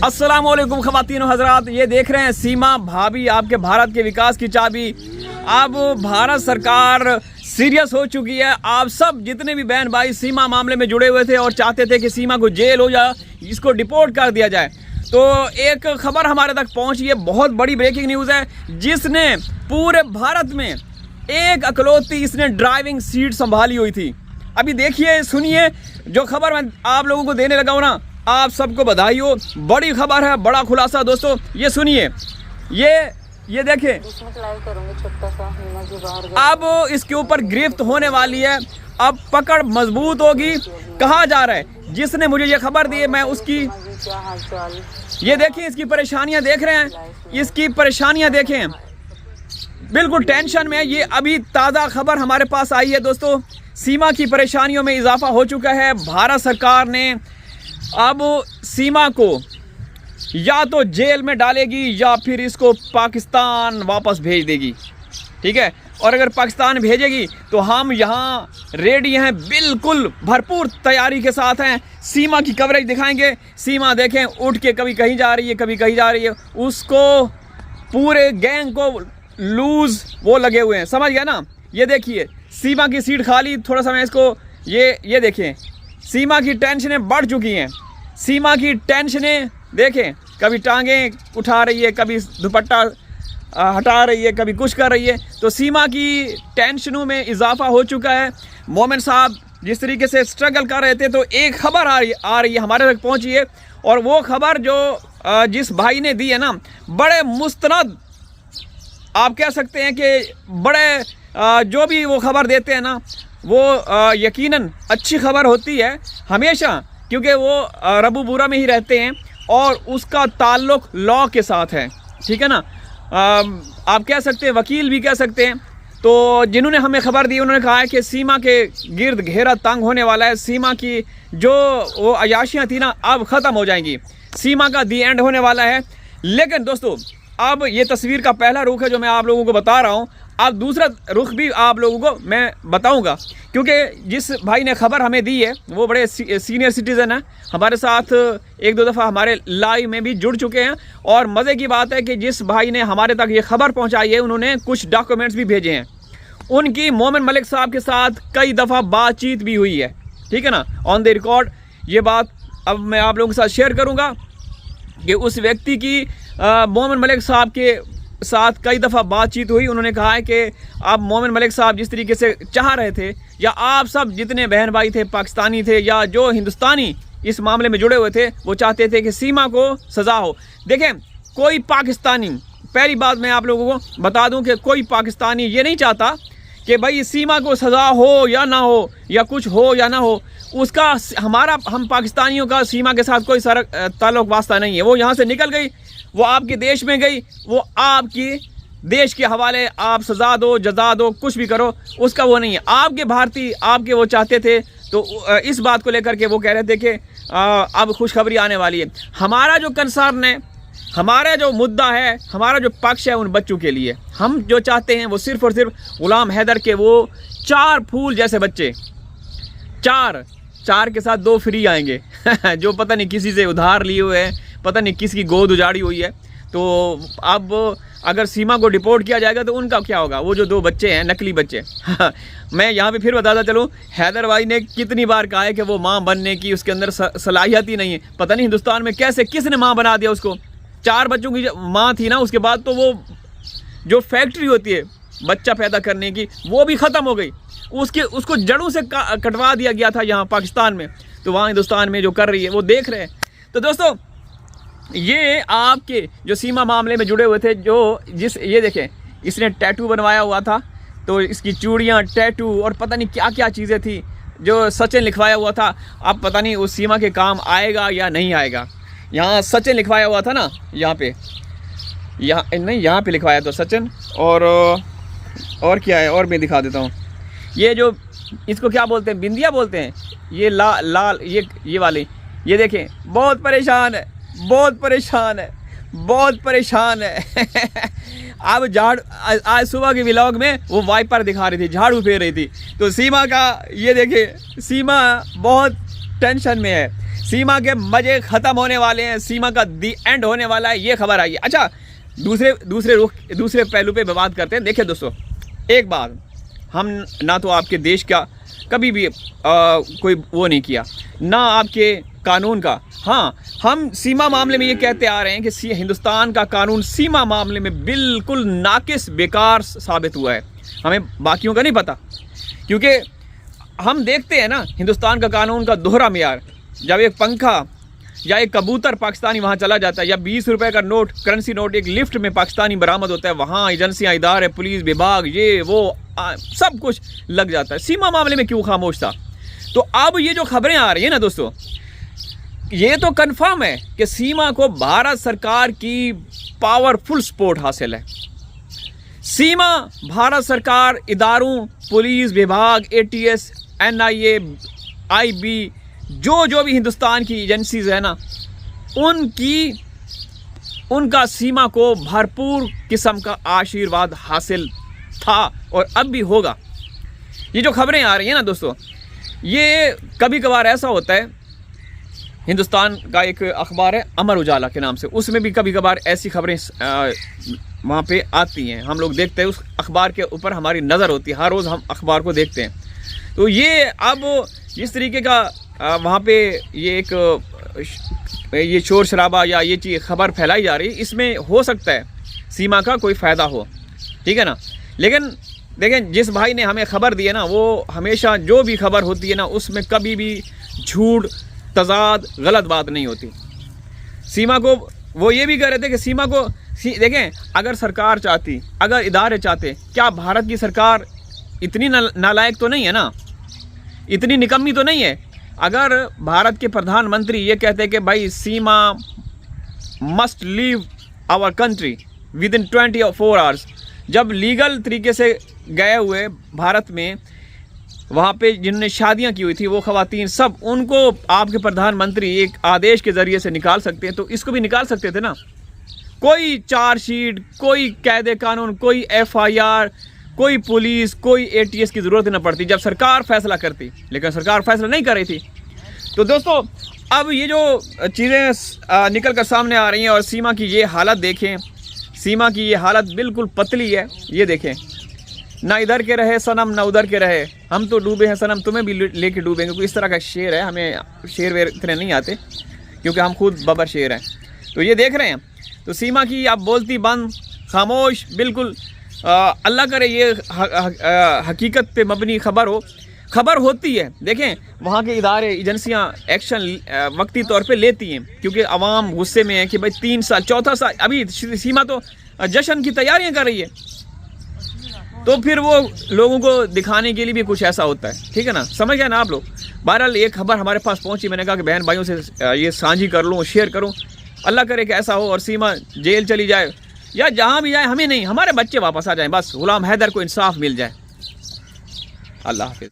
अस्सलाम वालेकुम ख़वातीन हज़रात, ये देख रहे हैं सीमा भाभी आपके भारत के विकास की चाबी। अब भारत सरकार सीरियस हो चुकी है। आप सब जितने भी बहन भाई सीमा मामले में जुड़े हुए थे और चाहते थे कि सीमा को जेल हो जाए, इसको डिपोर्ट कर दिया जाए, तो एक खबर हमारे तक पहुंची है। बहुत बड़ी ब्रेकिंग न्यूज़ है, जिसने पूरे भारत में एक अकलौती इसने ड्राइविंग सीट संभाली हुई थी। अभी देखिए, सुनिए जो खबर मैं आप लोगों को देने लगा हूँ ना, आप सबको बधाई हो। बड़ी खबर है, बड़ा खुलासा दोस्तों, ये सुनिए। ये देखें, अब इसके ऊपर गिरफ्त होने वाली है। अब पकड़ मजबूत होगी। कहा जा रहा है जिसने मुझे ये खबर दी है, मैं उसकी, ये देखिए इसकी परेशानियां देख रहे हैं, इसकी परेशानियां देखें, बिल्कुल टेंशन में है। ये अभी ताज़ा खबर हमारे पास आई है दोस्तों, सीमा की परेशानियों में इजाफा हो चुका है। भारत सरकार ने अब सीमा को या तो जेल में डालेगी या फिर इसको पाकिस्तान वापस भेज देगी, ठीक है। और अगर पाकिस्तान भेजेगी तो हम यहाँ रेडी हैं, बिल्कुल भरपूर तैयारी के साथ हैं। सीमा की कवरेज दिखाएंगे। सीमा देखें, उठ के कभी कहीं जा रही है, कभी कहीं जा रही है, उसको पूरे गैंग को लूज वो लगे हुए हैं, समझ गया ना। ये देखिए सीमा की सीट खाली, थोड़ा सा मैं इसको ये देखें, सीमा की टेंशनें बढ़ चुकी हैं। सीमा की टेंशनें देखें, कभी टांगें उठा रही है, कभी दुपट्टा हटा रही है, कभी कुछ कर रही है। तो सीमा की टेंशनों में इजाफा हो चुका है। मोमिन साहब जिस तरीके से स्ट्रगल कर रहे थे, तो एक खबर आ रही है हमारे तक पहुंची है, और वो खबर जो जिस भाई ने दी है ना, बड़े मुस्तनद आप कह सकते हैं कि बड़े जो भी वो खबर देते हैं ना, वो यकीनन अच्छी खबर होती है हमेशा, क्योंकि वो रबूबुरा में ही रहते हैं और उसका ताल्लुक लॉ के साथ है, ठीक है ना। आप कह सकते हैं, वकील भी कह सकते हैं। तो जिन्होंने हमें खबर दी, उन्होंने कहा है कि सीमा के गिर्द घेरा तंग होने वाला है। सीमा की जो वो अयाशियाँ थी ना, अब ख़त्म हो जाएंगी। सीमा का दी एंड होने वाला है। लेकिन दोस्तों, अब ये तस्वीर का पहला रुख है जो मैं आप लोगों को बता रहा हूँ। अब दूसरा रुख भी आप लोगों को मैं बताऊंगा, क्योंकि जिस भाई ने खबर हमें दी है वो बड़े सीनियर सिटीज़न हैं, हमारे साथ एक दो दफ़ा हमारे लाइव में भी जुड़ चुके हैं। और मज़े की बात है कि जिस भाई ने हमारे तक ये खबर पहुंचाई है, उन्होंने कुछ डॉक्यूमेंट्स भी भेजे हैं। उनकी मोमिन मलिक साहब के साथ कई दफ़ा बातचीत भी हुई है, ठीक है ना, ऑन द रिकॉर्ड। ये बात अब मैं आप लोगों के साथ शेयर करूँगा कि उस व्यक्ति की मोमिन मलिक साहब के साथ कई दफ़ा बातचीत हुई। उन्होंने कहा है कि आप मोमिन मलिक साहब जिस तरीके से चाह रहे थे, या आप सब जितने बहन भाई थे, पाकिस्तानी थे या जो हिंदुस्तानी इस मामले में जुड़े हुए थे, वो चाहते थे कि सीमा को सज़ा हो। देखें, कोई पाकिस्तानी, पहली बात मैं आप लोगों को बता दूं कि कोई पाकिस्तानी ये नहीं चाहता कि भाई सीमा को सज़ा हो या ना हो, या कुछ हो या ना हो, उसका हम पाकिस्तानियों का सीमा के साथ कोई ताल्लुक वास्ता नहीं है। वो यहाँ से निकल गई, वो आपके देश में गई, वो आपकी देश के हवाले, आप सज़ा दो, जजा दो, कुछ भी करो, उसका वो नहीं है। आपके भारतीय आपके वो चाहते थे, तो इस बात को लेकर के वो कह रहे थे कि अब खुशखबरी आने वाली है। हमारा जो कंसर्न है, हमारा जो मुद्दा है, हमारा जो पक्ष है, उन बच्चों के लिए हम जो चाहते हैं वो सिर्फ़ और सिर्फ गुलाम हैदर के वो 4 फूल जैसे बच्चे, चार के साथ 2 फ्री आएंगे जो पता नहीं किसी से उधार लिए हुए हैं, पता नहीं किसकी गोद उजाड़ी हुई है। तो अब अगर सीमा को डिपोर्ट किया जाएगा तो उनका क्या होगा, वो जो 2 बच्चे हैं, नकली बच्चे मैं यहाँ पे फिर बताता चलूँ, हैदर भाई ने कितनी बार कहा है कि वो माँ बनने की उसके अंदर सलाहियत ही नहीं है। पता नहीं हिंदुस्तान में कैसे किसने माँ बना दिया उसको। 4 बच्चों की माँ थी ना, उसके बाद तो वो जो फैक्ट्री होती है बच्चा पैदा करने की, वो भी ख़त्म हो गई। उसको जड़ों से कटवा दिया गया था यहाँ पाकिस्तान में। तो वहाँ हिंदुस्तान में जो कर रही है वो देख रहे हैं। तो दोस्तों, ये आपके जो सीमा मामले में जुड़े हुए थे, ये देखें, इसने टैटू बनवाया हुआ था, तो इसकी चूड़ियाँ, टैटू और पता नहीं क्या क्या चीज़ें थी जो सचिन लिखवाया हुआ था। अब पता नहीं उस सीमा के काम आएगा या नहीं आएगा। यहाँ सचिन लिखवाया हुआ था ना, यहाँ पे, यहाँ पे लिखवाया था सचिन। और क्या है, और मैं दिखा देता हूँ। ये जो इसको क्या बोलते हैं, बिंदिया बोलते हैं, ये लाल ये वाली, ये देखें, बहुत परेशान है, बहुत परेशान है, बहुत परेशान है अब आज सुबह के व्लॉग में वो वाइपर दिखा रही थी, झाड़ू फेर रही थी। तो सीमा का ये देखिए, सीमा बहुत टेंशन में है, सीमा के मजे ख़त्म होने वाले हैं, सीमा का दी एंड होने वाला है, ये खबर आई है। अच्छा, दूसरे पहलू पे बात करते हैं। देखिए दोस्तों, एक बात, हम ना तो आपके देश का कभी भी कोई वो नहीं किया, ना आपके कानून का। हाँ, हम सीमा मामले में ये कहते आ रहे हैं कि हिंदुस्तान का कानून सीमा मामले में बिल्कुल नाकिस, बेकार साबित हुआ है। हमें बाकियों का नहीं पता, क्योंकि हम देखते हैं ना हिंदुस्तान का कानून का दोहरा मेयार। जब एक पंखा या एक कबूतर पाकिस्तानी वहाँ चला जाता है, या 20 रुपए का नोट, करेंसी नोट एक लिफ्ट में पाकिस्तानी बरामद होता है, वहाँ एजेंसियाँ, इदारे, पुलिस विभाग, ये वो सब कुछ लग जाता है। सीमा मामले में क्यों खामोश था? तो अब ये जो खबरें आ रही है ना दोस्तों, ये तो कंफर्म है कि सीमा को भारत सरकार की पावरफुल सपोर्ट हासिल है। सीमा भारत सरकार, इदारों, पुलिस विभाग, ATS, NIA, IB, जो भी हिंदुस्तान की एजेंसीज है ना, उनका सीमा को भरपूर किस्म का आशीर्वाद हासिल था और अब भी होगा। ये जो खबरें आ रही हैं ना दोस्तों, ये कभी कभार ऐसा होता है, हिंदुस्तान का एक अखबार है अमर उजाला के नाम से, उसमें भी कभी कभार ऐसी खबरें वहाँ पे आती हैं, हम लोग देखते हैं, उस अखबार के ऊपर हमारी नज़र होती है, हर रोज़ हम अखबार को देखते हैं। तो ये अब जिस तरीके का वहाँ पे ये शोर शराबा या ये चीज़ खबर फैलाई जा रही है, इसमें हो सकता है सीमा का कोई फ़ायदा हो, ठीक है ना। लेकिन देखें, जिस भाई ने हमें खबर दी है ना, वो हमेशा जो भी खबर होती है ना, उसमें कभी भी झूठ, तजाद, गलत बात नहीं होती। सीमा को वो ये भी कह रहे थे कि सीमा को देखें, अगर सरकार चाहती, अगर इदारे चाहते, क्या भारत की सरकार इतनी नालायक तो नहीं है ना, इतनी निकम्मी तो नहीं है। अगर भारत के प्रधानमंत्री ये कहते कि भाई Seema must leave our country within 24 hours, जब लीगल तरीके से गए हुए भारत में, वहाँ पे जिन्होंने शादियाँ की हुई थी, वो ख़वातीन सब, उनको आपके प्रधानमंत्री एक आदेश के ज़रिए से निकाल सकते हैं, तो इसको भी निकाल सकते थे ना। कोई चार्जशीट, कोई कायदे कानून, कोई FIR, कोई पुलिस, कोई ATS की ज़रूरत न पड़ती, जब सरकार फैसला करती। लेकिन सरकार फैसला नहीं कर रही थी। तो दोस्तों, अब ये जो चीज़ें निकल कर सामने आ रही हैं, और सीमा की ये हालत देखें, सीमा की ये हालत बिल्कुल पतली है। ये देखें, ना इधर के रहे सनम, ना उधर के रहे, हम तो डूबे हैं सनम, तुम्हें भी लेके डूबेंगे। क्योंकि इस तरह का शेर है, हमें शेर वेर इतने नहीं आते, क्योंकि हम खुद बबर शेर हैं। तो ये देख रहे हैं, तो सीमा की आप बोलती बंद, खामोश, बिल्कुल। अल्लाह करे ये हकीकत पे मबनी खबर होती है। देखें, वहाँ के इदारे, एजेंसियाँ एक्शन वक्ती तौर पे लेती हैं, क्योंकि अवाम गुस्से में है कि भाई 3 साल, 4था साल, अभी सीमा तो जश्न की तैयारियाँ कर रही है, तो फिर वो लोगों को दिखाने के लिए भी कुछ ऐसा होता है, ठीक है ना, समझ गए ना आप लोग। बहरहाल एक खबर हमारे पास पहुँची, मैंने कहा कि बहन भाइयों से ये साझी कर लूँ, शेयर करूँ। अल्लाह करे कि ऐसा हो और सीमा जेल चली जाए, या जहाँ भी जाए, हमें नहीं, हमारे बच्चे वापस आ जाएं, बस गुलाम हैदर को इंसाफ मिल जाए। अल्लाह हाफिज़।